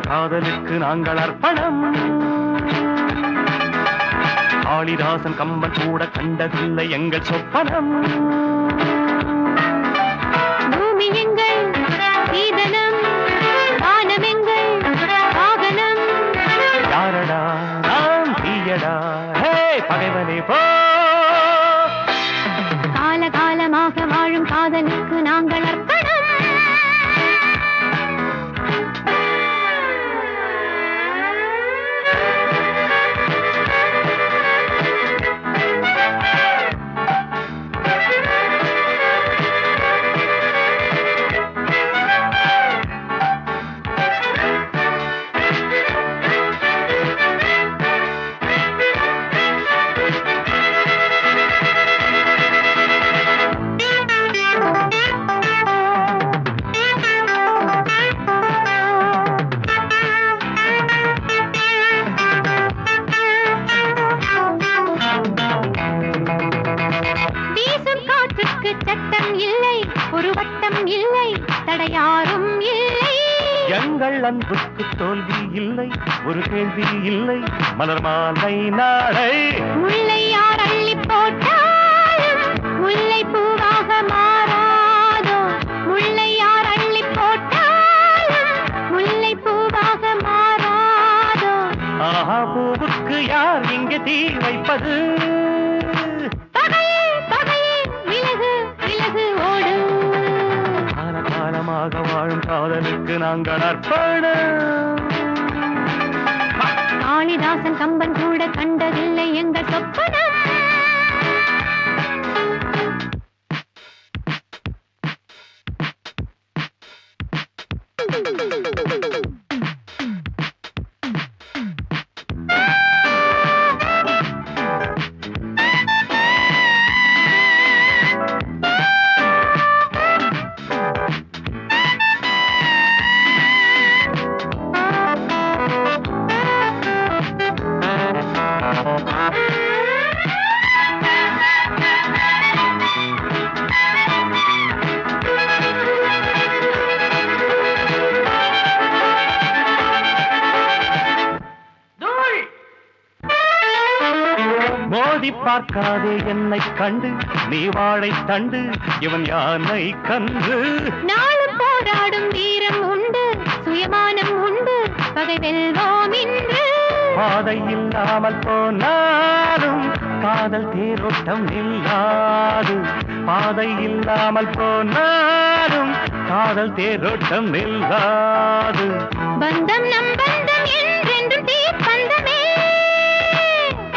காதலுக்கு நாங்கள் அர்ப்பணம். காளிதாசன் கம்பன் கூட கண்டதில்லை எங்கள் சொப்பனம். பூமி எங்கள் சீதனம், வானம் எங்கள் வாகனம். யாரடா நாம் தீயடா, ஹே பகைவனே போ. காலகாலமாக வாழும் காதலுக்கு நாங்கள் அர்ப்பணம். சட்டம் இல்லை, ஒரு வட்டம் இல்லை, தடையாரும் இல்லை. எங்கள் அன்புக்கு தோல்வி இல்லை, ஒரு கேள்வி இல்லை, மலர் மாலை நாளை. முல்லை யார் அள்ளி போட்டாலும் முல்லை பூவாக மாறாதோ. முல்லை யார் அள்ளி போட்டாலும் முல்லை பூவாக மாறாதோ. ஆஹா, பூவுக்கு யார் இங்கே தீ வைப்பது? காலகாலமாக வாழும் காதலுக்கு நாங்கள் அர்ப்பணம். காளிதாசன் கம்பன் கூட கண்டதில்லை எங்கள் சொப்பனம். மோதி பார்க்காதே என்னை கண்டு, நீ வாழை தண்டு, இவன் யானை கன்று. நாளும் போராடும் வீரம் உண்டு, சுயமானம் உண்டு, பகை வெல்வோம் இன்று. பாதை இல்லாமல் போனாலும் காதல் தேரோட்டம் நில்லாது. பாதை இல்லாமல் போனாலும் காதல் தேரோட்டம் நில்லாது. பந்தம் நம் பந்தம் என்றென்றும் தீப்பந்தமே.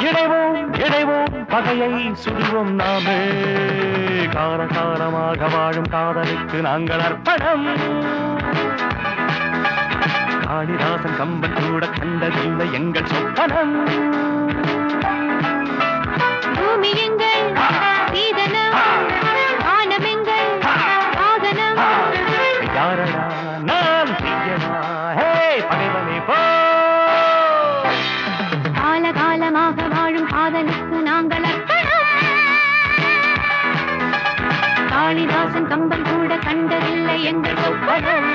இணைவோம் இணைவோம் பகையை சுடுவோம் நாமே. காலகாலமாக வாழும் காதலுக்கு நாங்கள் அர்ப்பணம். காளிதாசன் கம்பன் கூட கண்டதில்லை எங்கள் சொப்பனம். பூமி எங்கள் சீதனம், வானம் எங்கள் வாகனம். யாரடா நாம் தீயடா, ஹே பகைவனே போ. காலகாலமாக வாழும் காதலுக்கு நாங்கள் அர்ப்பணம். காளிதாசன் கம்பன் கூட கண்டதில்லை எங்கள் சொப்பனம்.